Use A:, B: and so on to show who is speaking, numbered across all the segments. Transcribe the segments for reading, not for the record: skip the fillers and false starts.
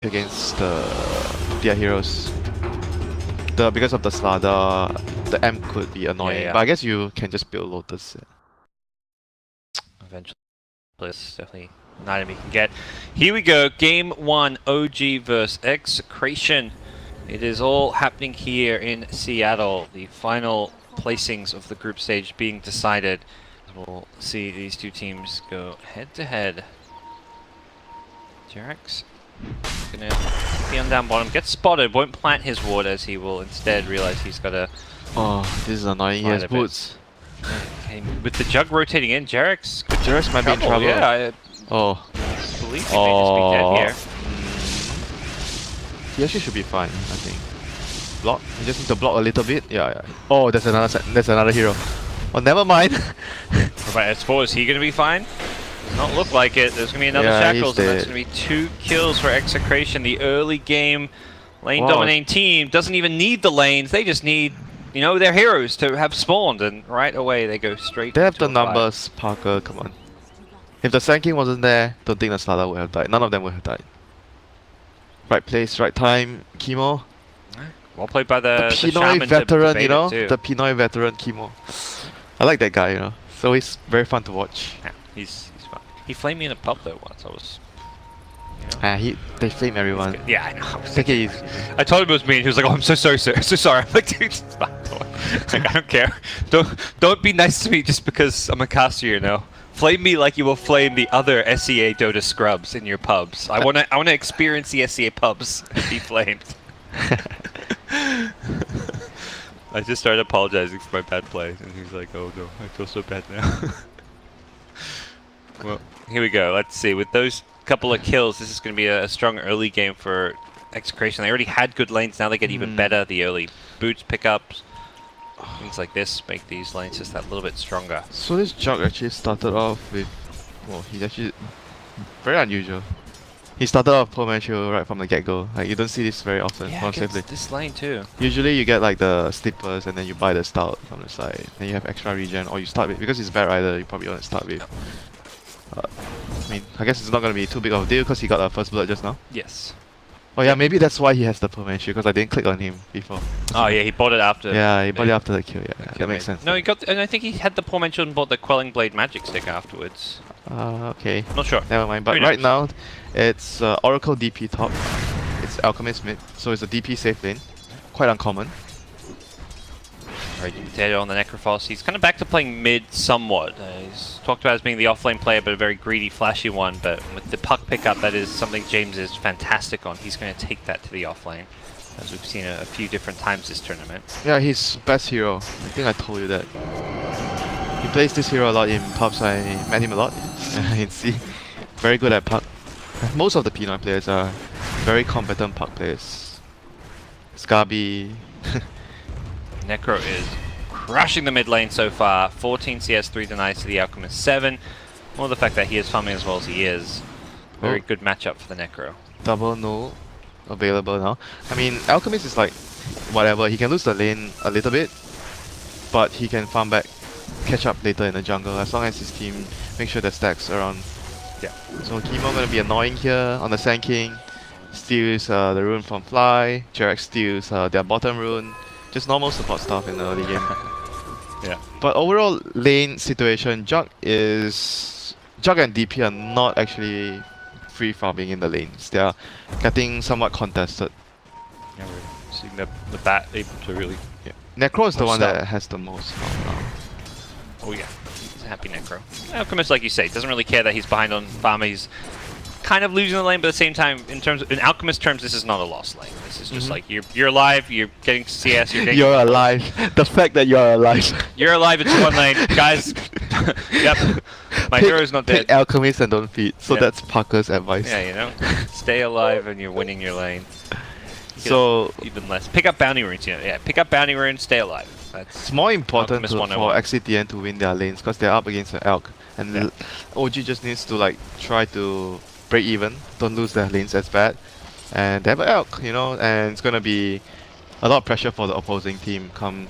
A: against their heroes. Because of the Slada, the M could be annoying,
B: Yeah.
A: but I guess you can just build Lotus.
B: Eventually, it's definitely an item you can get. Here we go, game 1, OG versus Execration. It is all happening here in Seattle. The final placings of the group stage being decided. We'll see these two teams go head to head. Jerax gonna be on down bottom, gets spotted, won't plant his ward as he will instead realize he's got to.
A: Oh, this is annoying. He has boots.
B: Okay, with the jug rotating in, Jerax
A: might be in trouble.
B: Yeah, I believe he may just be dead here.
A: He actually should be fine, I think. Block. You just need to block a little bit. Yeah. Oh, there's another hero. Oh, never mind.
B: Right, as far as he gonna be fine? Does not look like it. There's gonna be another Shackles, and that's gonna be 2 kills for Execration. The early game lane dominating team doesn't even need the lanes. They just need, you know, their heroes to have spawned, and right away they go straight.
A: They have the numbers, Parker. Come on. If the Sand King wasn't there, don't think the Slada would have died. None of them would have died. Right place, right time, Chemo.
B: Well played by the
A: Pinoy veteran, you know? The Pinoy veteran, Chemo. I like that guy, you know? So he's very fun to watch.
B: Yeah, he's fun. He flamed me in a pub though once. I was, you know.
A: They flame everyone.
B: Yeah, I know.
A: Take it easy.
B: I told him it was me, and he was like, "Oh, I'm so sorry, sir. So sorry." I'm like, "Dude, it's fine. Like, I don't care. Don't be nice to me just because I'm a caster, you know. Flame me like you will flame the other SEA Dota scrubs in your pubs. I wanna experience the SEA pubs and be flamed." I just started apologizing for my bad play, and he's like, "Oh no, I feel so bad now." Well, here we go. Let's see. With those couple of kills, this is going to be a strong early game for Execration. They already had good lanes, now they get even better. The early boots pickups, things like this make these lanes just that little bit stronger.
A: So this Jug actually started off with, well, he's actually very unusual. He started off Poor Man's Shield right from the get-go. Like, you don't see this very often.
B: Yeah, against this lane too.
A: Usually you get like the slippers and then you buy the stout from the side. Then you have extra regen, or you start with, because it's Bad Rider, you probably want to start with. I mean, I guess it's not going to be too big of a deal because he got a first blood just now.
B: Yes.
A: Oh yeah, maybe that's why he has the Poor Man's Shield, because I didn't click on him before.
B: Oh yeah, he bought it after.
A: Yeah, he bought it after the kill, yeah. That makes sense.
B: No, he got, and I think he had the Poor Man's Shield and bought the Quelling Blade magic stick afterwards.
A: Okay.
B: Not sure.
A: Never mind, but right now, it's Oracle DP top, it's Alchemist mid, so it's a DP safe lane. Quite uncommon.
B: Right, Potato on the Necrophos. He's kind of back to playing mid somewhat. He's talked about as being the offlane player, but a very greedy, flashy one. But with the puck pickup, that is something James is fantastic on. He's going to take that to the offlane, as we've seen a few different times this tournament.
A: Yeah, he's best hero. I think I told you that. He plays this hero a lot in pubs. I met him a lot in C. Very good at puck. Most of the Pinoy players are very competent puck players. Scarby.
B: Necro is crushing the mid lane so far. 14 CS, 3 denies to the Alchemist 7. More the fact that he is farming as well as he is. Very good matchup for the Necro.
A: Double null available now. I mean, Alchemist is like, whatever, he can lose the lane a little bit, but he can farm back, catch up later in the jungle, as long as his team makes sure the stacks around.
B: Yeah.
A: So Chemo gonna be annoying here on the Sand King. Steals the rune from Fly. Jerax steals their bottom rune. Just normal support stuff in the early game.
B: Yeah.
A: But overall lane situation, Jug and DP are not actually free farming in the lanes. They are getting somewhat contested.
B: Yeah, we're seeing the bat able to really.
A: Yeah. Necro is the one that has the most farm now.
B: Oh yeah, he's a happy Necro. Alchemist, like you say, doesn't really care that he's behind on farm. He's kind of losing the lane, but at the same time, in Alchemist terms, this is not a lost lane. This is just like you're alive, you're getting CS, you're getting.
A: You're alive. The fact that you're alive.
B: You're alive. It's one lane, guys. Yep. My hero's not dead.
A: Pick Alchemist and don't feed. So that's Parker's advice.
B: Yeah, you know, stay alive and you're winning your lane.
A: So
B: even less. Pick up bounty runes. You know, yeah. Pick up bounty runes. Stay alive.
A: It's more important for XCTN to win their lanes because they're up against the Elk, and the OG just needs to like try to break even, don't lose their lanes as bad, and they have an Elk, you know, and it's gonna be a lot of pressure for the opposing team come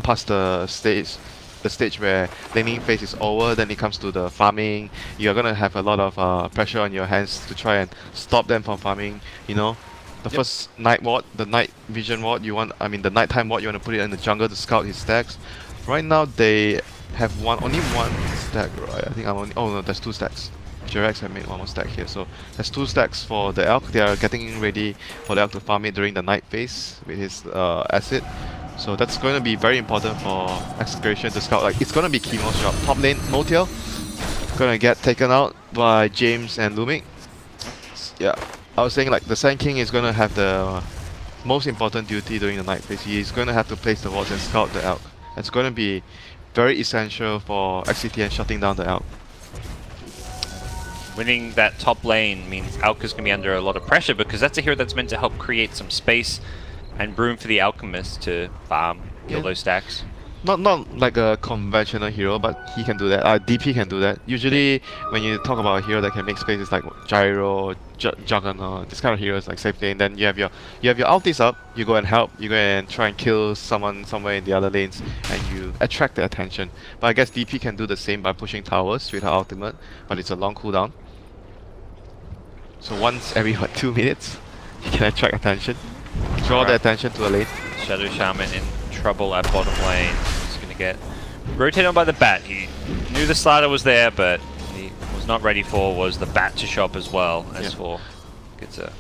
A: past the stage, the stage where laning phase is over, then it comes to the farming. You're gonna have a lot of pressure on your hands to try and stop them from farming. You know, the first night ward, the night vision ward, the nighttime ward, you want to put it in the jungle to scout his stacks. Right now they have only one stack, right? I think there's 2 stacks. Jirax have made one more stack here, so there's 2 stacks for the Elk. They are getting ready for the Elk to farm it during the night phase with his acid. So that's going to be very important for Execration to scout. Like, it's going to be Chemo's job. Top lane, Motel, gonna get taken out by James and Lumik. Yeah, I was saying like the Sand King is going to have the most important duty during the night phase. He's going to have to place the wards and scout the Elk. It's going to be very essential for XCTN shutting down the Elk.
B: Winning that top lane means Alk is going to be under a lot of pressure because that's a hero that's meant to help create some space and room for the Alchemist to farm, kill those stacks.
A: Not like a conventional hero, but he can do that. DP can do that. Usually, when you talk about a hero that can make space, it's like Gyro, Juggernaut, this kind of heroes like safe lane. Then you have your ultis up. You go and help. You go and try and kill someone somewhere in the other lanes, and you attract their attention. But I guess DP can do the same by pushing towers with her ultimate, but it's a long cooldown. So once every 2 minutes, you can attract attention, draw the attention to a lane.
B: Shadow Shaman in trouble at bottom lane. He's going to get rotated on by the bat. He knew the slider was there, but he was not ready for was the bat to shop as well. As for gets a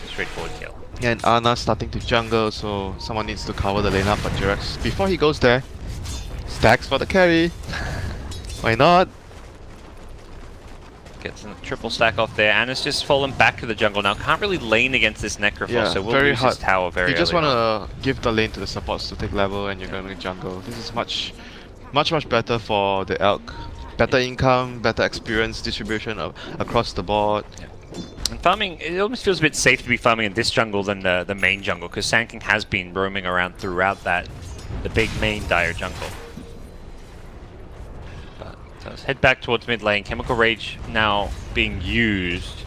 B: straightforward kill.
A: And Ana starting to jungle, so someone needs to cover the lane up. But Jirax, before he goes there, stacks for the carry. Why not?
B: Gets a triple stack off there, and it's just fallen back to the jungle now. Can't really lane against this Necrophos, so we'll
A: very
B: lose
A: hard.
B: his tower very early.
A: You just want to give the lane to the supports to take level, and you're going to jungle. This is much better for the Elk. Better income, better experience distribution across the board.
B: And farming, it almost feels a bit safe to be farming in this jungle than the main jungle, because Sand King has been roaming around throughout the big main dire jungle. So let's head back towards mid lane. Chemical Rage now being used.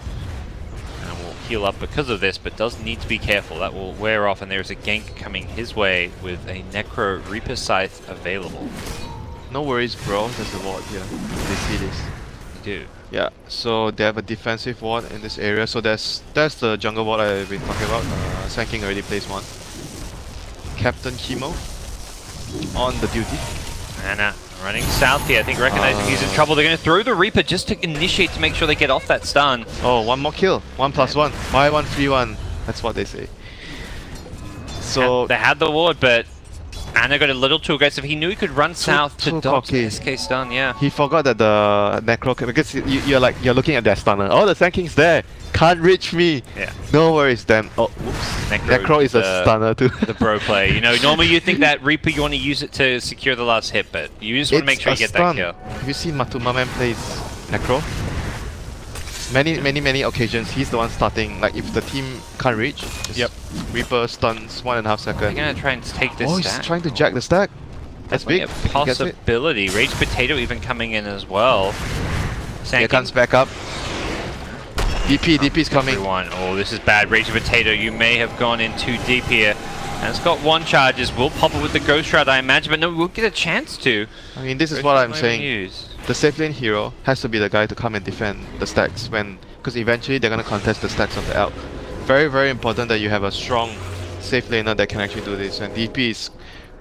B: And will heal up because of this, but does need to be careful. That will wear off, and there's a gank coming his way with a Necro Reaper Scythe available.
A: No worries, bro. There's a ward here. They see this.
B: They do.
A: Yeah, so they have a defensive ward in this area. So that's the jungle ward I've been talking about. Sand King already placed one. Captain Chemo on the duty.
B: And running south here, I think recognizing he's in trouble. They're going to throw the Reaper just to initiate to make sure they get off that stun.
A: Oh, one more kill. 1+1. Buy one, free one. That's what they say. So
B: they had the ward, but Anna got a little too aggressive. He knew he could run south to dodge the SK stun, he
A: forgot that the Necro, because you're looking at their stunner. Oh, the Sand King's there. Can't reach me.
B: Yeah.
A: No worries then. Oh, oops. Necro is a stunner too.
B: The bro play. You know, normally you think that Reaper, you want to use it to secure the last hit, but you just want to make sure you get that kill.
A: Have you seen Matumaman plays Necro? Many occasions, he's the one starting. Like, if the team can't reach, just Reaper stuns 1.5 seconds.
B: They're going to try and take this stack.
A: He's trying to jack the stack. That's big.
B: A possibility. Rage Potato even coming in as well.
A: Here comes back up. DP's coming.
B: Oh, this is bad. Rage Potato, you may have gone in too deep here. And it's got 1 charges. We'll pop it with the Ghost Shroud, I imagine, but no, we'll get a chance to.
A: I mean, this is what I'm saying. The safe lane hero has to be the guy to come and defend the stacks because eventually they're going to contest the stacks of the Elk. Very, very important that you have a strong safe laner that can actually do this. And DP is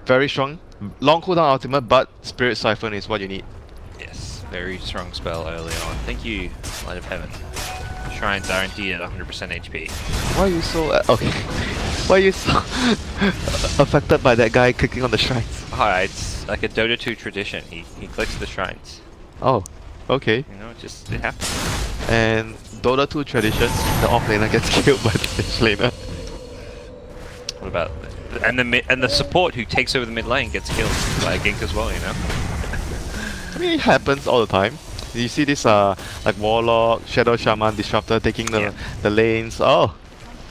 A: very strong. Long cooldown ultimate, but Spirit Siphon is what you need.
B: Yes, very strong spell early on. Thank you, Light of Heaven. Shrines are indeed at 100% HP.
A: Why are you so... okay. Why are you so affected by that guy clicking on the shrines?
B: It's like a Dota 2 tradition. He clicks the shrines.
A: Oh, okay.
B: You know, it happens.
A: And Dota 2 tradition, the off laner gets killed by the stage laner.
B: What about... And the support who takes over the mid lane gets killed by a gank as well, you know?
A: I mean, it happens all the time. You see this like Warlock, Shadow Shaman, Disruptor taking the lanes. Oh,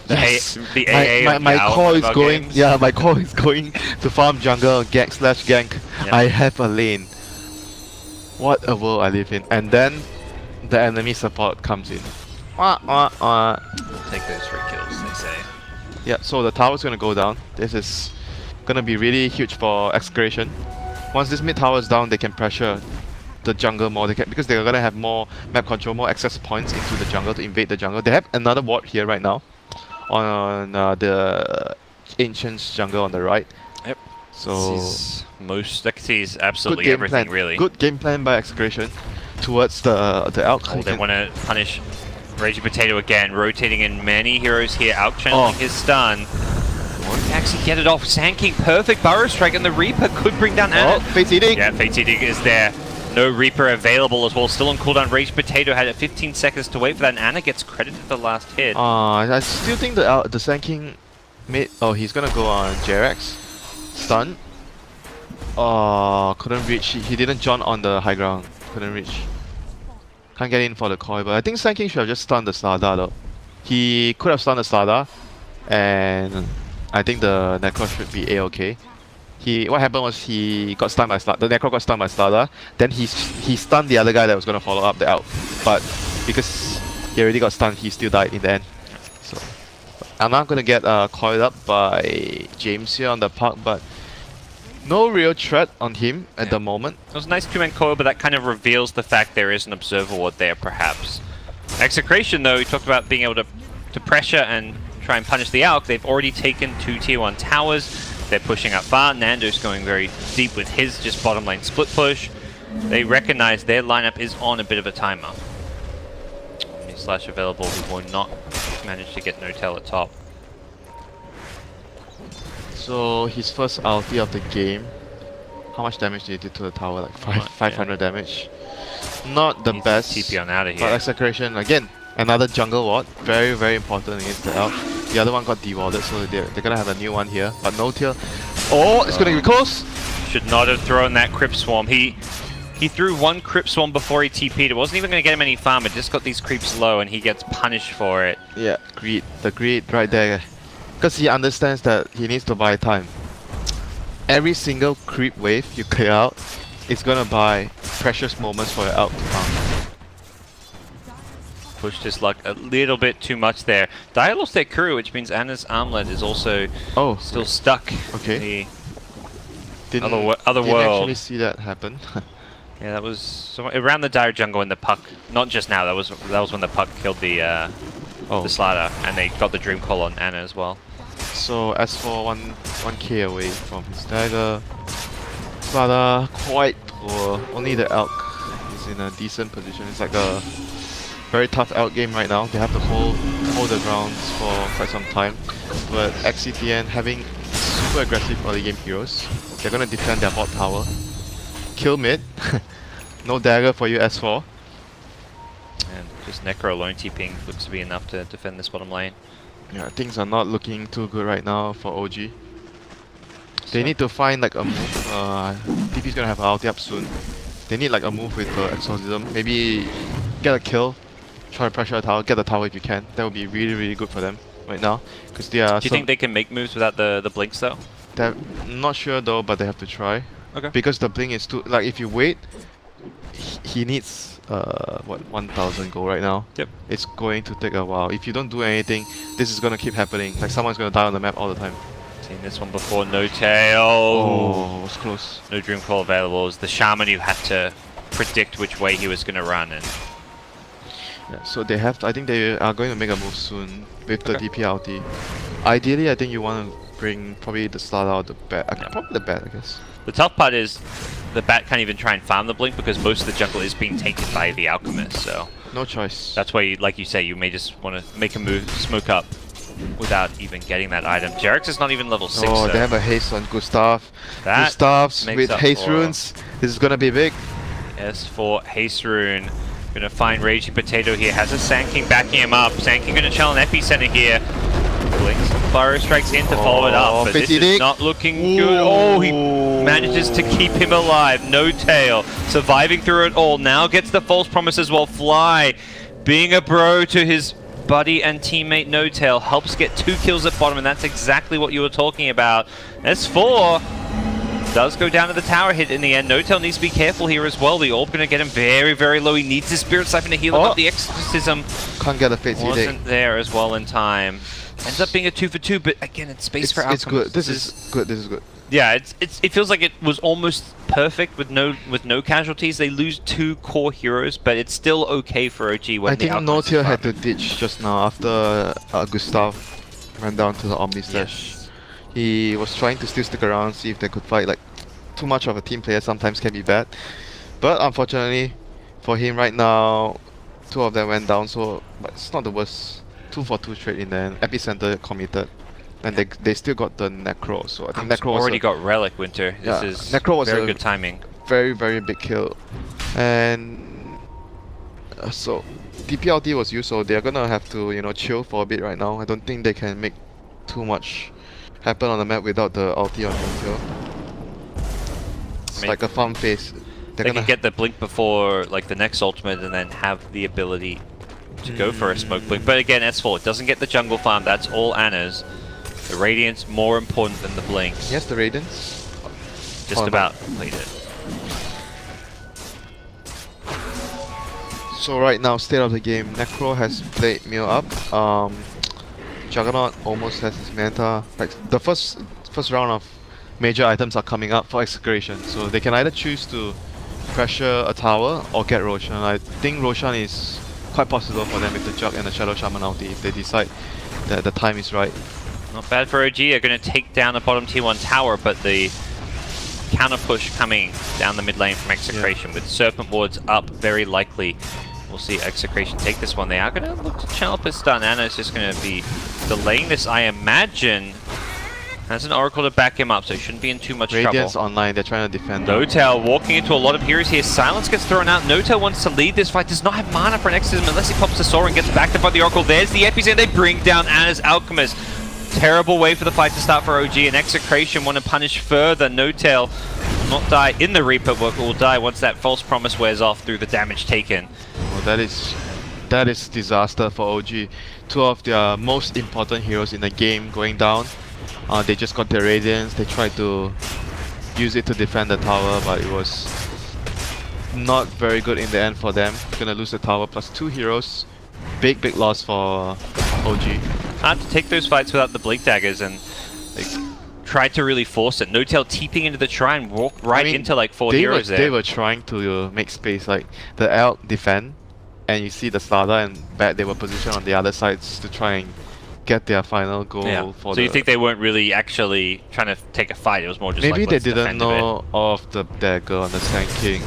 A: yes.
B: The AA
A: my core is going. Games. Yeah, my core is going to farm jungle, gank. Yeah. I have a lane. What a world I live in. And then the enemy support comes in.
B: Take those 3 kills, they say.
A: Yeah. So the tower's gonna go down. This is gonna be really huge for Execration. Once this mid tower is down, they can pressure the jungle more. They can, because they're gonna have more map control, more access points into the jungle to invade the jungle. They have another ward here right now on the Ancient's jungle on the right.
B: Yep.
A: So
B: This is absolutely
A: good game
B: everything,
A: plan.
B: really.
A: Good game plan by Execration towards the Alk.
B: Oh, they want to punish Raging Potato again, rotating in many heroes here, out channeling his stun. Won't actually get it off. Sand King, perfect Burrow Strike, and the Reaper could bring down Anna.
A: Oh, Fate's Eating.
B: Yeah, Fate's Eating is there. No Reaper available as well. Still on cooldown. Raging Potato had 15 seconds to wait for that, and Anna gets credit for the last hit.
A: I still think the Sand King made. Oh, he's gonna go on Jerax. Stun. Oh, couldn't reach. He didn't jump on the high ground. Couldn't reach. Can't get in for the coil, but I think Sand King should have just stunned the Slardar though. He could have stunned the Slardar, and I think the Necro should be A-okay. What happened was he got stunned by Slardar. The Necro got stunned by Slardar. Then he stunned the other guy that was gonna follow up the out, but because he already got stunned, he still died in the end. So I'm not gonna get coiled up by James here on the park, but no real threat on him at the moment.
B: It was a nice two-man coil, but that kind of reveals the fact there is an observer ward there, perhaps. Execration, though, we talked about being able to pressure and try and punish the Alk. They've already taken 2 tier 1 towers. They're pushing up far. Nando's going very deep with his just bottom lane split push. They recognize their lineup is on a bit of a timer. Slash available, who will not manage to get no tail at top.
A: So his first ulti of the game. How much damage did he do to the tower? Like 500 damage. Not the
B: Needs
A: best.
B: TP on out of
A: But
B: here.
A: Execration again, another jungle ward. Very, very important against the Elk. The other one got dewarded, so they're gonna have a new one here. But no tail. Oh, it's gonna be close.
B: Should not have thrown that Crypt Swarm. He threw one Crypt Swarm before he TP'd. It wasn't even going to get him any farm. It just got these creeps low, and he gets punished for it.
A: Yeah, greed. The greed right there. Because he understands that he needs to buy time. Every single creep wave you clear out is gonna buy precious moments for your Elk to farm.
B: Pushed his luck a little bit too much there. Dia lost their crew, which means Anna's armlet is also still stuck.
A: Okay.
B: In the
A: Didn't
B: other world.
A: actually see that happen.
B: Yeah, that was around the Dire jungle when the puck. Not just now. That was when the puck killed the Slider, and they got the Dream Call on Anna as well.
A: So as for 1k away from his dagger, Slider quite poor. Only the Elk is in a decent position. It's like a very tough Elk game right now. They have to hold the grounds for quite some time. But XCTN having super aggressive early game heroes, they're gonna defend their bot tower. Kill mid. No dagger for you S4.
B: And just Necro alone TPing looks to be enough to defend this bottom lane.
A: Yeah, things are not looking too good right now for OG. They need to find like a move. TP's gonna have an ulti up soon. They need like a move with the Exorcism. Maybe get a kill, try to pressure a tower, get the tower if you can. That would be really, really good for them right now. Because they are.
B: Do you think they can make moves without the blinks though?
A: I'm not sure though, but they have to try.
B: Okay.
A: Because the blink is too, like if you wait, he needs 1,000 gold right now.
B: Yep.
A: It's going to take a while. If you don't do anything, this is gonna keep happening. Like someone's gonna die on the map all the time.
B: Seen this one before, no tail.
A: Oh, it was close.
B: No Dream Call available. It was the Shaman who had to predict which way he was gonna run, and
A: Yeah, so they have to, I think they are going to make a move soon with the DP ulti. Ideally, I think you want to bring probably the Slardar or the Bat. Probably the Bat, I guess.
B: the tough part is the Bat can't even try and farm the blink because most of the jungle is being taken by the Alchemist, so
A: No choice.
B: that's why, like you say, you may just want to make a move, smoke up without even getting that item. Jerax is not even level 6.
A: Oh,
B: though.
A: they have a haste on Gustav.
B: That
A: Gustav's
B: makes
A: with
B: up
A: haste
B: for-
A: runes. This is gonna be big.
B: As for Haste Rune, gonna find Raging Potato here. Has a Sand King backing him up. Sand King gonna channel an Epicenter here. Blinks, Burrow Strikes in to follow it up, but this is not looking good. Oh, he manages to keep him alive. No tail. Surviving through it all. Now gets the false promise as well. Fly, being a bro to his buddy and teammate No Tail, helps get 2 kills at bottom, and that's exactly what you were talking about. S4 does go down to the tower hit in the end. No Tail needs to be careful here as well. The orb going to get him very, very low. He needs his Spirit Siphon to heal him up. The Exorcism
A: Can't get a Fate CD.
B: wasn't there as well in time. Ends up being a 2 for 2, but again, it's space for outcomes.
A: It's good. This is good. This is good.
B: Yeah, it feels like it was almost perfect with no casualties. They lose 2 core heroes, but it's still okay for OG when
A: I
B: the
A: think
B: outcomes
A: Notier
B: is
A: had to
B: farming.
A: ditch just now after Gustav ran down to the Omni Slash.
B: Yes.
A: He was trying to still stick around, see if they could fight. Like, too much of a team player sometimes can be bad. But unfortunately, for him right now, 2 of them went down, so but it's not the worst. 2 for 2 straight in the end. Epicenter committed. And they still got the Necro, so I think Necro
B: already
A: was
B: got Relic Winter. This
A: Yeah,
B: is
A: Necro was
B: very
A: a-
B: good timing.
A: very, very big kill. And so TPLT was used, so they're gonna have to, you know, chill for a bit right now. I don't think they can make too much happen on the map without the ulti on Frontier. It's
B: mean,
A: like a farm phase.
B: They can get the blink before like the next ultimate and then have the ability to go for a smoke blink. But again, S4 it doesn't get the jungle farm. That's all Anna's. The Radiant's more important than the blinks.
A: Yes, the Raidens.
B: Just
A: Oh,
B: about completed.
A: So right now, state of the game, Necro has played Meal up. Juggernaut almost has his Manta. Like the first round of major items are coming up for Execration, so they can either choose to pressure a tower or get Roshan. I think Roshan is quite possible for them with the Jug and the Shadow Shaman ulti if they decide that the time is right.
B: Not bad for OG. They're going to take down the bottom tier 1 tower, but the counter push coming down the mid lane from Execration with Serpent Wards up, very likely. We'll see Execration take this one. They are going to look to channel up a stun. Anna is just going to be delaying this, I imagine. Has an Oracle to back him up, so he shouldn't be in too much
A: Radiant's
B: trouble.
A: online, they're trying to defend.
B: Notel walking into a lot of heroes here. Silence gets thrown out. Notel wants to lead this fight. Does not have mana for an exorcism unless he pops the Sora and gets backed up by the Oracle. There's the Epicenter. They bring down Anna's Alchemist. Terrible way for the fight to start for OG, and Execration want to punish further. Notel will not die in the Reaper, but will die once that false promise wears off through the damage taken.
A: Oh, that is disaster for OG. 2 of their most important heroes in the game going down. They just got their Radiance. They tried to use it to defend the tower, but it was not very good in the end for them. Gonna lose the tower plus 2 heroes. Big loss for OG.
B: Hard to take those fights without the Blink Daggers, and they tried to really force it. Notel teeping into the shrine, walk right into like 4 heroes there.
A: They were trying to make space, like the Elk defend, and you see the Slada and Bat, they were positioned on the other sides to try and get their final goal for
B: so you think they weren't really actually trying to take a fight, it was more just
A: maybe
B: like,
A: they
B: let's
A: didn't
B: defend a bit.
A: know of the dagger on the Sand King.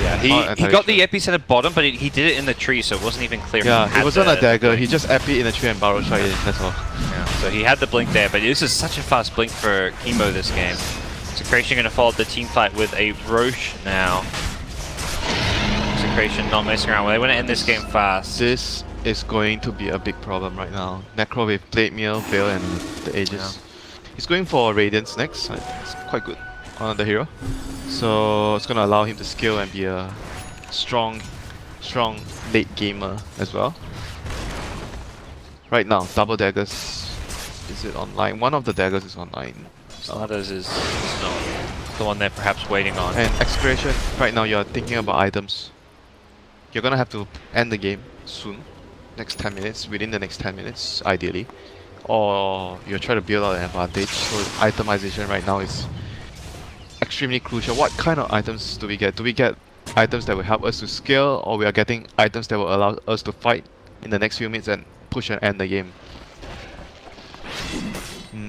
B: Yeah, he
A: entirely
B: got the
A: sure.
B: Epicenter bottom, but he did it in the tree, so it wasn't even clear.
A: Yeah,
B: he had
A: it wasn't
B: the
A: a dagger,
B: blink.
A: he just epi in the tree and barrel shot it, that's all.
B: Yeah, so he had the blink there, but this is such a fast blink for Chemo this game. Execration going to follow the team fight with a Roche now. Execration not messing around. Well, they want to end this game fast.
A: This is going to be a big problem right now. Necro with Blade Meal, Veil and the Aegis. He's going for Radiance next, I think it's quite good on the hero. So it's gonna allow him to scale and be a strong late gamer as well. Right now, double daggers. Is it online? One of the daggers is online.
B: Slatters is not the one they're perhaps waiting on.
A: And Execration, right now you're thinking about items. You're gonna have to end the game soon. Next 10 minutes, within the next 10 minutes, ideally. Or you're trying to build out an advantage. So itemization right now is extremely crucial. What kind of items do we get? Do we get items that will help us to scale, or we are getting items that will allow us to fight in the next few minutes and push and end the game?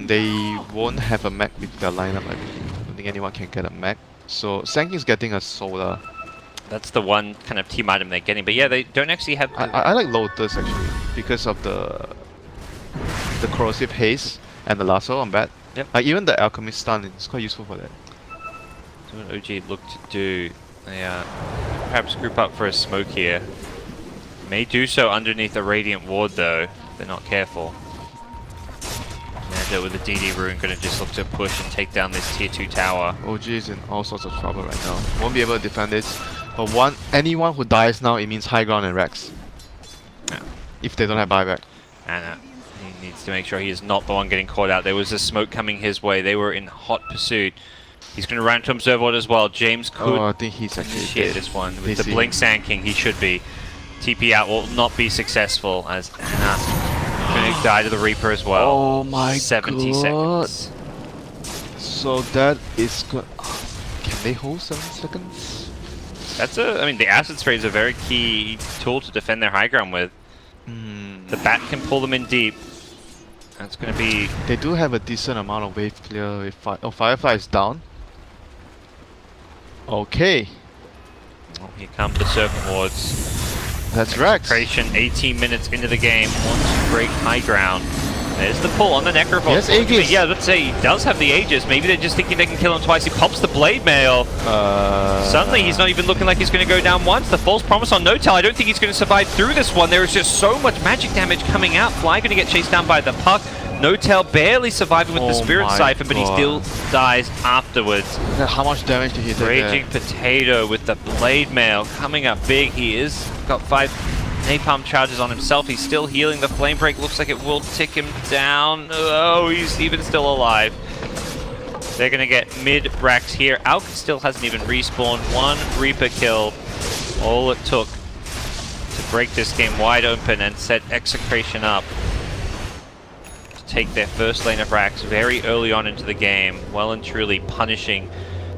A: They won't have a mech with their lineup, I believe. I don't think anyone can get a mech. So Sanking's getting a solar.
B: That's the one kind of team item they're getting, but yeah, they don't actually have.
A: I like Lotus actually because of the corrosive haze and the lasso on bat.
B: Yep.
A: Even the alchemist stun is quite useful for that.
B: So what OG look to do, they perhaps group up for a smoke here. May do so underneath a Radiant Ward though, if they're not careful. Mando with the DD rune gonna just look to push and take down this tier 2 tower.
A: OG is in all sorts of trouble right now. Won't be able to defend this. But anyone who dies now, it means high ground and Rex.
B: Yeah.
A: If they don't have buyback.
B: And he needs to make sure he is not the one getting caught out. There was a smoke coming his way. They were in hot pursuit. He's going to run to Observe Ward as well. James could
A: I think he's actually
B: initiate
A: dead.
B: this one.
A: They
B: With the
A: see
B: Blink
A: him.
B: Sand King, he should be. TP out will not be successful as Anna going die to the Reaper as well.
A: Oh my
B: 70
A: god.
B: seconds.
A: So that is good. Can they hold 7 seconds?
B: That's I mean, the acid spray is a very key tool to defend their high ground with. The bat can pull them in deep. That's going to be...
A: They do have a decent amount of wave clear with Firefly is down. Okay.
B: Oh, here come the Serpent Wards.
A: That's Rex.
B: Execration, 18 minutes into the game, wants to break high ground. There's the pull on the Necrophos.
A: Yes, Aegis.
B: Yeah, let's say he does have the Aegis. Maybe they're just thinking they can kill him twice. He pops the Blade Mail. Suddenly, he's not even looking like he's going to go down once. The false promise on No-Tail. I don't think he's going to survive through this one. There is just so much magic damage coming out. Fly going to get chased down by the Puck. No-Tail barely surviving with the Spirit Siphon, but he still dies afterwards.
A: How much damage did he take?
B: Raging Potato with the Blade Mail coming up big. He is got 5 napalm charges on himself. He's still healing. The Flame Break looks like it will tick him down. Oh, he's even still alive. They're going to get mid-racks here. Alk still hasn't even respawned. 1 Reaper kill. All it took to break this game wide open and set Execration up to take their first lane of racks very early on into the game, well and truly punishing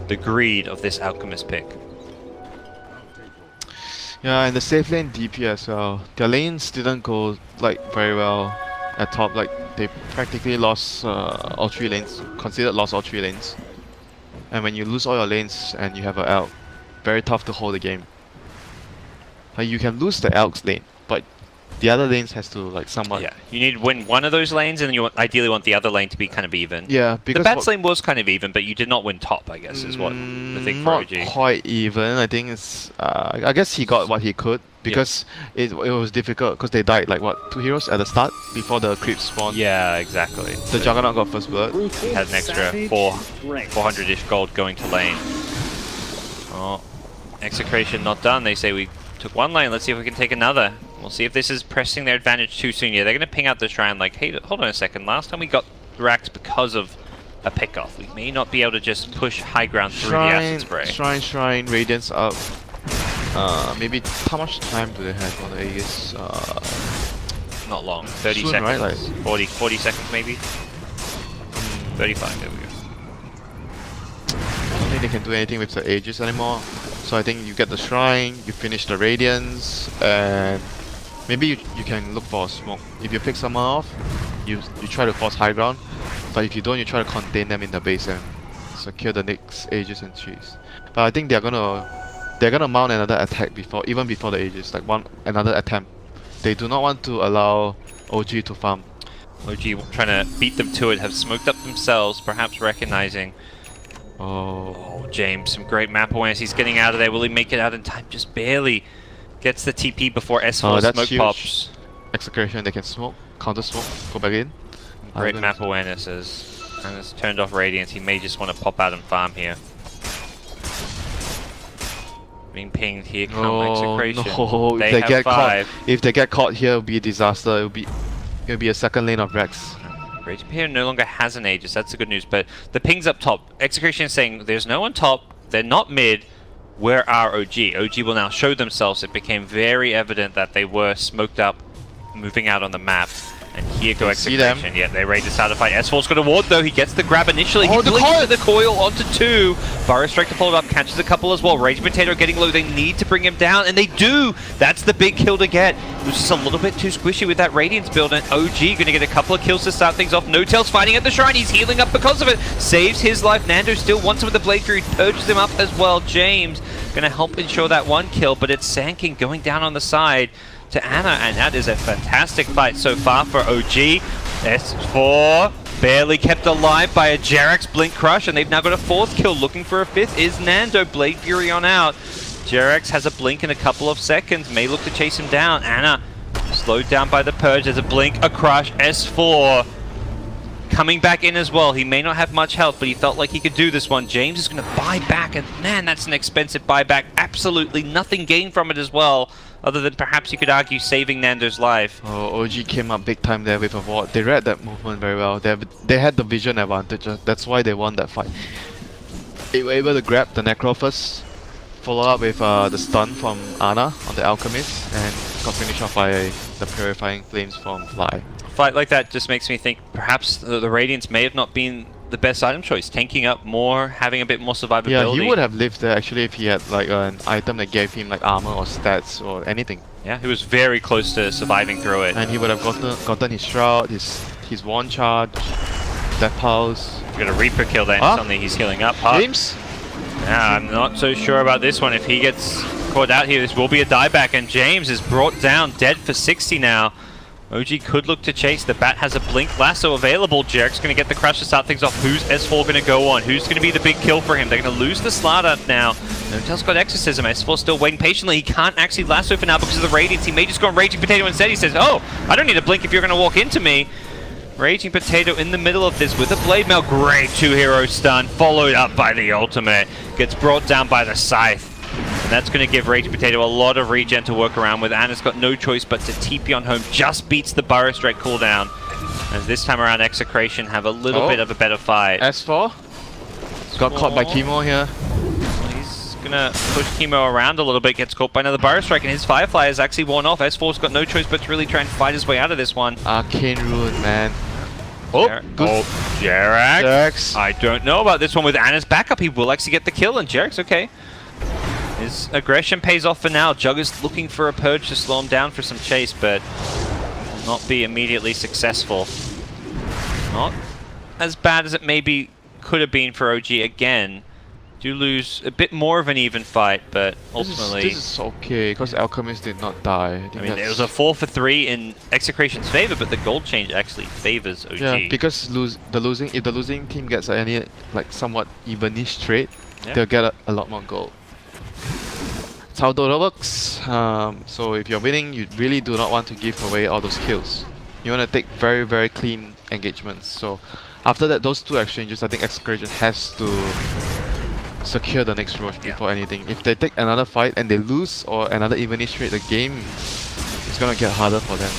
B: the greed of this Alchemist pick.
A: Yeah, and the safe lane DP as well. Their lanes didn't go like very well at top. Like they practically lost all 3 lanes, considered lost all 3 lanes. And when you lose all your lanes and you have an Elk, very tough to hold the game. Like you can lose the Elk's lane, but the other lanes has to like somewhat.
B: Yeah, you need to win one of those lanes, and you ideally want the other lane to be kind of even.
A: Yeah, because
B: the Bats lane was kind of even, but you did not win top, I guess, is what the thing for
A: not
B: OG.
A: quite even. I think it's. I guess he got what he could because it was difficult because they died like what 2 heroes at the start before the creeps spawned.
B: Yeah, exactly.
A: The Juggernaut got first blood.
B: He had an extra 400-ish gold going to lane. Oh, Execration not done. They say we took 1 lane. Let's see if we can take another. We'll see if this is pressing their advantage too soon. Yeah, they're going to ping out the Shrine like, hey, hold on a second. Last time we got racks because of a pick-off. We may not be able to just push high ground through the acid spray.
A: Shrine, Radiance up. Maybe how much time do they have on the Aegis?
B: Not long. 30
A: soon,
B: seconds.
A: right? Like
B: 40 seconds maybe. 35, there we go.
A: I don't think they can do anything with the Aegis anymore. So I think you get the Shrine, you finish the Radiance, and maybe you can look for a smoke. If you pick someone off, you try to force high ground. But if you don't, you try to contain them in the base and secure the next Aegis and cheese. But I think they're gonna mount another attack even before the Aegis, like another attempt. They do not want to allow OG to farm.
B: OG trying to beat them to it, have smoked up themselves, perhaps recognizing. Oh, James, some great map awareness. He's getting out of there. Will he make it out in time? Just barely. Gets the TP before S4 smoke
A: huge.
B: pops.
A: Execration, they can smoke, counter smoke, go back in.
B: Great map awareness and it's turned off Radiance. He may just want to pop out and farm here. Being pinged here, come Execration.
A: No,
B: they have 5.
A: If they get caught here, it'll be a disaster. It'll be a second lane of Rex.
B: Raging Potato no longer has an Aegis, that's the good news, but the ping's up top. Execration is saying there's no one top, they're not mid, where are OG? OG will now show themselves. It became very evident that they were smoked up, moving out on the map. And here go Execration. Yeah, they're ready to start a fight. S4's got a ward though. He gets the grab initially. He blinks the coil onto 2. Burrow Strike to pull it up, catches a couple as well. Raging Potato getting low. They need to bring him down, and they do. That's the big kill to get. It was just a little bit too squishy with that Radiance build, and OG going to get a couple of kills to start things off. No-Tail's fighting at the Shrine. He's healing up because of it. Saves his life. Nando still wants him with the Blade Fury. Purges him up as well. James going to help ensure that 1 kill, but it's Sanking going down on the side to Anna, and that is a fantastic fight so far for OG. S4 barely kept alive by a Jerax Blink Crush, and they've now got a 4th kill. Looking for a 5th is Nando. Blade Fury on out. Jerax has a blink in a couple of seconds. May look to chase him down. Anna slowed down by the Purge. There's a blink, a crush. S4 coming back in as well. He may not have much health, but he felt like he could do this one. James is going to buy back, and man, that's an expensive buyback. Absolutely nothing gained from it as well, other than perhaps you could argue saving Nando's life.
A: Oh, OG came up big time there with a ward. They read that movement very well. They had the vision advantage. That's why they won that fight. They were able to grab the Necrophos, follow up with the stun from Ana on the Alchemist, and got finished off by the Purifying Flames from Fly.
B: fight like that just makes me think perhaps the Radiance may have not been the best item choice. Tanking up more, having a bit more survivability.
A: Yeah, he would have lived there actually if he had like an item that gave him like armor or stats or anything.
B: Yeah, he was very close to surviving through it.
A: And he would have gotten his shroud, his wand charge, death pulse.
B: Got a Reaper kill then. Suddenly he's healing up.
A: James?
B: Yeah, I'm not so sure about this one. If he gets caught out here, this will be a dieback, and James is brought down, dead for 60 now. OG could look to chase. The Bat has a Blink Lasso available. Jarek's going to get the crush to start things off. Who's S4 going to go on? Who's going to be the big kill for him? They're going to lose the Slardar now. Notel's got Exorcism. S4 still waiting patiently. He can't actually lasso for now because of the Radiance. He may just go on Raging Potato instead. He says, oh, I don't need a Blink if you're going to walk into me. Raging Potato in the middle of this with a Blade Mail. Great 2-hero stun, followed up by the ultimate. Gets brought down by the Scythe. And that's going to give Raging Potato a lot of regen to work around with. Anna's got no choice but to TP on home. Just beats the Burrow Strike cooldown. As this time around, Execration have a little bit of a better fight.
A: S4 got caught by Chemo here.
B: He's going to push Chemo around a little bit. Gets caught by another Burrow Strike, and his Firefly is actually worn off. S4's got no choice but to really try and fight his way out of this one.
A: Arcane Rune, man.
B: Oh, Jarak.
A: Jarek's.
B: I don't know about this one. With Anna's backup, he will actually get the kill, and Jarek's okay. His aggression pays off for now. Jug is looking for a purge to slow him down for some chase, but will not be immediately successful. Not as bad as it maybe could have been for OG again. Do lose a bit more of an even fight, but ultimately...
A: This is okay, because Alchemist did not die.
B: I mean, it was a 4 for 3 in Execration's favor, but the gold change actually favors OG.
A: Yeah, because if the losing team gets any like somewhat evenish trade, they'll get a lot more gold. That's how Dota works. So if you're winning, you really do not want to give away all those kills. You want to take very, very clean engagements. So after that, those two exchanges, I think Execration has to secure the next Roche before anything. If they take another fight and they lose or another evenish trade, the game is gonna get harder for them.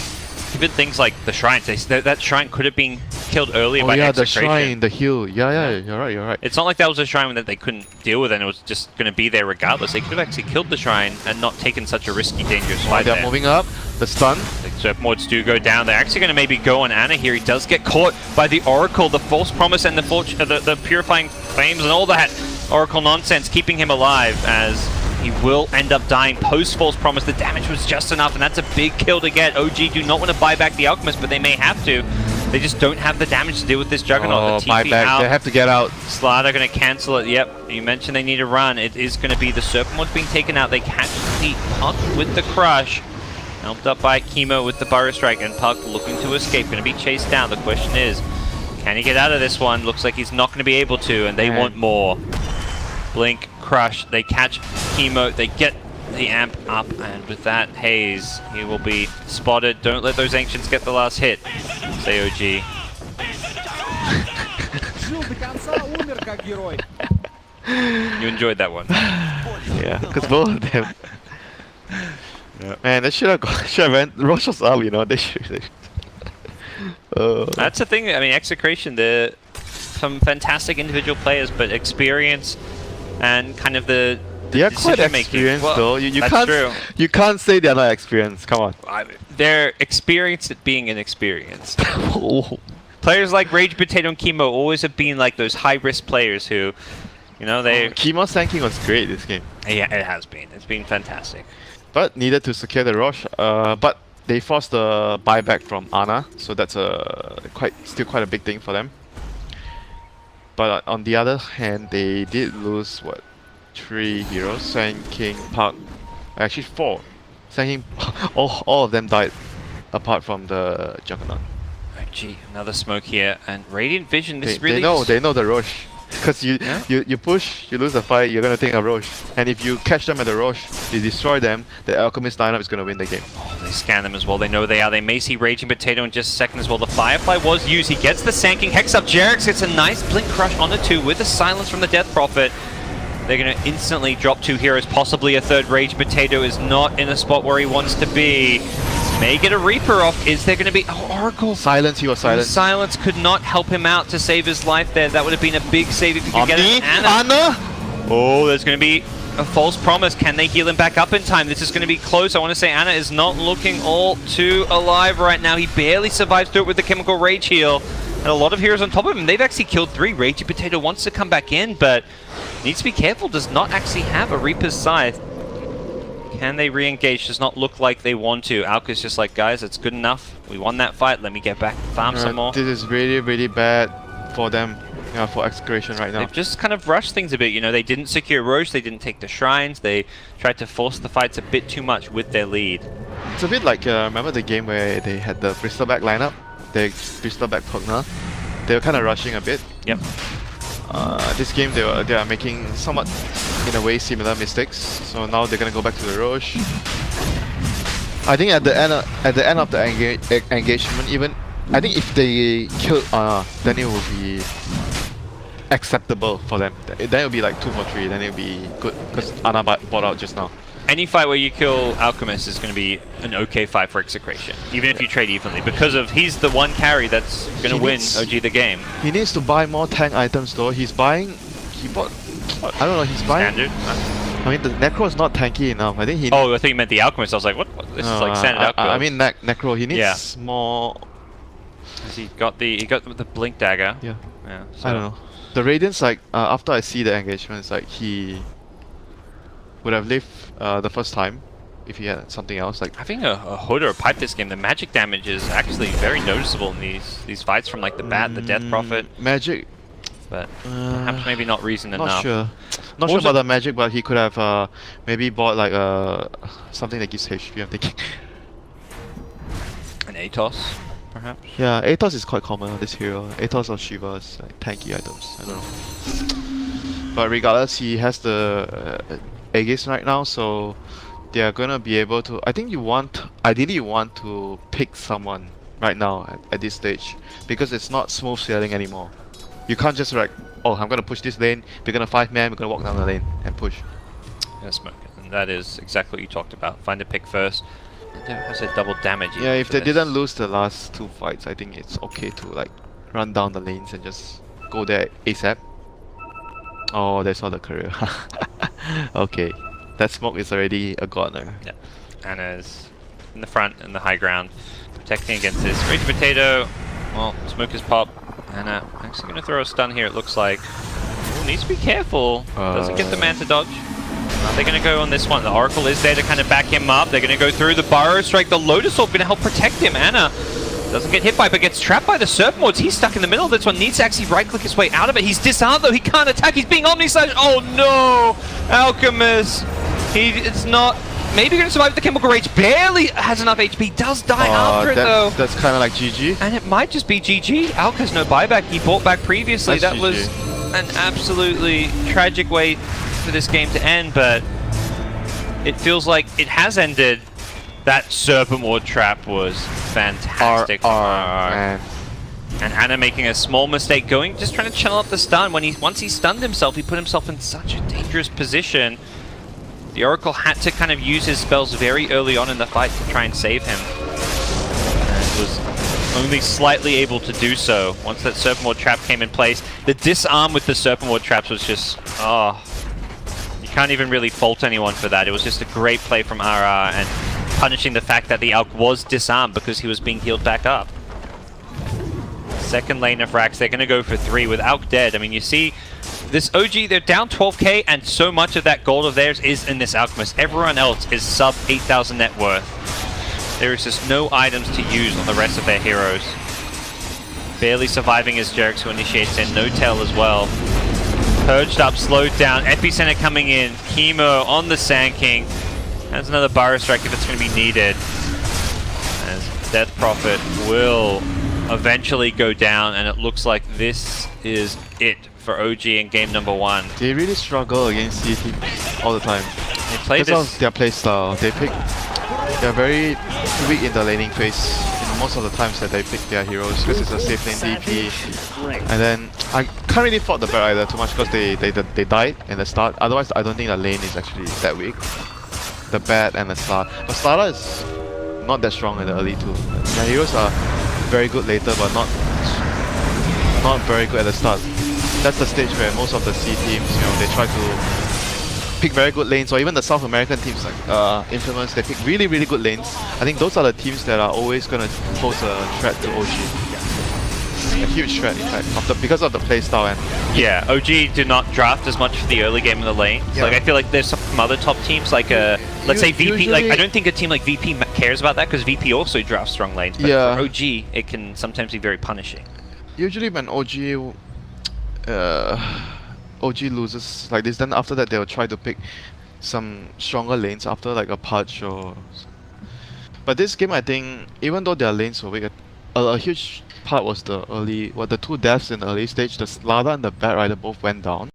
B: Even things like the shrine, that shrine could have been killed earlier by Execration.
A: The shrine, the heal. Yeah, you're right.
B: It's not like that was a shrine that they couldn't deal with and it was just going to be there regardless. They could have actually killed the shrine and not taken such a risky, dangerous fight
A: they're moving up. The stun.
B: The Serp Mords do go down. They're actually going to maybe go on Anna here. He does get caught by the Oracle, the False Promise and the Purifying Flames and all that Oracle nonsense, keeping him alive as he will end up dying post False Promise. The damage was just enough, and that's a big kill to get. OG do not want to buy back the Alchemist, but they may have to. They just don't have the damage to deal with this Juggernaut. The TP
A: buy back.
B: out.
A: They have to get out.
B: Slardar going to cancel it. Yep, you mentioned they need a run. It is going to be the Serpent Mod being taken out. They catch the Puck with the Crush. Helped up by Chemo with the Burrow Strike, and Puck looking to escape. Going to be chased down. The question is, can he get out of this one? Looks like he's not going to be able to, and they want more. Blink, Crush, they catch Chemo, they get the amp up, and with that, Haze, he will be spotted. Don't let those Ancients get the last hit, say OG. You enjoyed that one.
A: Yeah, because both of them. Man, they should have went Roche was up, you know, they should.
B: That's the thing, I mean, Execration, they're some fantastic individual players, but experience and kind of the
A: they are quite experienced though. You can't say they're not experienced. Come on.
B: They're experienced at being inexperienced. Players like Rage Potato and Chemo always have been like those high-risk players who, you know, they...
A: Chemo's tanking was great this game.
B: Yeah, it has been. It's been fantastic.
A: But needed to secure the Roche. But they forced the buyback from Ana, so that's still quite a big thing for them. But on the other hand, they did lose, what, 3 heroes? Sand King, Park, actually 4. Sand King, all of them died, apart from the Juggernaut.
B: Oh, gee, another smoke here, and Radiant Vision, this
A: they know the Roche. Because you push, you lose the fight, you're gonna take a Roche. And if you catch them at the Roche, you destroy them, the Alchemist lineup is gonna win the game.
B: Oh, they scan them as well, they know where they are. They may see Raging Potato in just a second as well. The Firefly was used, he gets the Sand King Hex up. Jarek's gets a nice Blink Crush on the 2 with the Silence from the Death Prophet. They're gonna instantly drop 2 heroes, possibly a third. Raging Potato is not in a spot where he wants to be. May get a Reaper off. Is there going to be... Oh, Oracle.
A: Silence, he was silent.
B: Silence could not help him out to save his life there. That would have been a big save if you could get it. Anna.
A: Anna?
B: Oh, there's going to be a false promise. Can they heal him back up in time? This is going to be close. I want to say Anna is not looking all too alive right now. He barely survives through it with the Chemical Rage heal. And a lot of heroes on top of him. They've actually killed 3. Ragey Potato wants to come back in, but needs to be careful. Does not actually have a Reaper's Scythe. Can they re-engage? Does not look like they want to. Alka's just like, guys, it's good enough. We won that fight. Let me get back, farm some more.
A: This is really, really bad for them, for Execration right now.
B: They've just kind of rushed things a bit. You know, they didn't secure Roche. They didn't take the shrines. They tried to force the fights a bit too much with their lead.
A: It's a bit like, remember the game where they had the Bristleback lineup? The Bristleback Pugna? They were kind of rushing a bit.
B: Yep.
A: This game they are making somewhat, in a way, similar mistakes. So now they're gonna go back to the Roche. I think at the end of the engagement, even I think if they kill then it will be acceptable for them. Then it will be like 2 for 3. Then it will be good because Ana bought out just now.
B: Any fight where you kill Alchemist is going to be an okay fight for Execration, even if you trade evenly, because of he's the one carry that's going to win OG the game.
A: He needs to buy more tank items though. He bought, I don't know, he's buying...
B: Standard?
A: I mean, the Necro is not tanky enough. I think he...
B: Oh, I thought you meant the Alchemist. I was like, what? This is like standard outbuild.
A: I mean Necro, he needs more...
B: He got the Blink Dagger.
A: Yeah.
B: So.
A: I don't know. The Radiance, like, after I see the engagement, it's like he would have lived the first time if he had something else. Like
B: having a hood or a pipe this game, the magic damage is actually very noticeable in these fights from like the Bat, the Death Prophet.
A: Magic,
B: but perhaps maybe not reason enough.
A: Not sure. Not sure about the magic, but he could have maybe bought like something that gives HP. I'm thinking
B: an Atos, perhaps.
A: Yeah, Atos is quite common on this hero. Atos or Shiva is like tanky items. I don't know. But regardless, he has the Aegis right now, so they are gonna be able to. I think ideally you want to pick someone right now at this stage, because it's not smooth sailing anymore. You can't just like, oh, I'm gonna push this lane. We're gonna 5-man. We're gonna walk down the lane and push.
B: Yeah, smoke it, and that is exactly what you talked about. Find a pick first. Has a double damage.
A: Yeah, if they didn't lose the last 2 fights, I think it's okay to like run down the lanes and just go there ASAP. Oh, they saw the career. Okay, that smoke is already a goner.
B: Yeah, Anna's in the front, in the high ground, protecting against this Ragey Potato. Well, smoke is pop. Anna actually going to throw a stun here, it looks like. Ooh, needs to be careful. Doesn't get the man to dodge. They're going to go on this one. The Oracle is there to kind of back him up. They're going to go through the Burrow Strike. The Lotus Orb going to help protect him. Anna doesn't get hit by it, but gets trapped by the Serpent Wards. He's stuck in the middle of this one. Needs to actually right-click his way out of it. He's disarmed, though. He can't attack. He's being Omni-Slash. Oh, no! Alchemist. It's not... Maybe going to survive the Chemical Rage. Barely has enough HP. Does die after it, though.
A: That's kind of like GG.
B: And it might just be GG. Alka's no buyback. He bought back previously.
A: That's
B: that
A: GG.
B: was an absolutely tragic way for this game to end, but it feels like it has ended. That Serpent Ward trap was fantastic.
A: Man.
B: And Anna making a small mistake, just trying to channel up the stun. Once he stunned himself, he put himself in such a dangerous position. The Oracle had to kind of use his spells very early on in the fight to try and save him. And was only slightly able to do so once that Serpent Ward trap came in place. The disarm with the Serpent Ward traps was just, you can't even really fault anyone for that. It was just a great play from RR and punishing the fact that the Alk was disarmed because he was being healed back up. Second lane of Rax, they're going to go for 3 with Alk dead. I mean, you see this OG, they're down 12k, and so much of that gold of theirs is in this Alchemist. Everyone else is sub 8,000 net worth. There is just no items to use on the rest of their heroes. Barely surviving as Jerks, who initiates in. No tail as well. Purged up, slowed down. Epicenter coming in. Chemo on the Sand King. Has another Burrow Strike if it's going to be needed. As Death Prophet will eventually go down, and it looks like this is it for OG in game number 1.
A: They really struggle against C teams all the time.
B: They play
A: because of their playstyle. They're very weak in the laning phase. Most of the times that they pick their heroes because it's a safe lane DP. And then I can't really fault the Bat either too much because they died in the start. Otherwise, I don't think the lane is actually that weak. The Bat and the Star. But Starla is not that strong in the early too. Their heroes are very good later, but not very good at the start. That's the stage where most of the C teams, they try to pick very good lanes, or even the South American teams like Infamous, they pick really, really good lanes. I think those are the teams that are always gonna pose a threat to OG. A huge threat, in fact, because of the playstyle and
B: Yeah, OG do not draft as much for the early game in the lane.
A: Yeah.
B: Like I feel like there's some other top teams like let's say VP. Like I don't think a team like VP cares about that because VP also drafts strong lanes. But
A: Yeah.
B: for OG, it can sometimes be very punishing.
A: usually when OG loses like this, then after that they'll try to pick some stronger lanes after like a Pudge or. But this game, I think, even though their lanes were weak, a huge part was the two deaths in the early stage. The Slada and the Bat Rider both went down.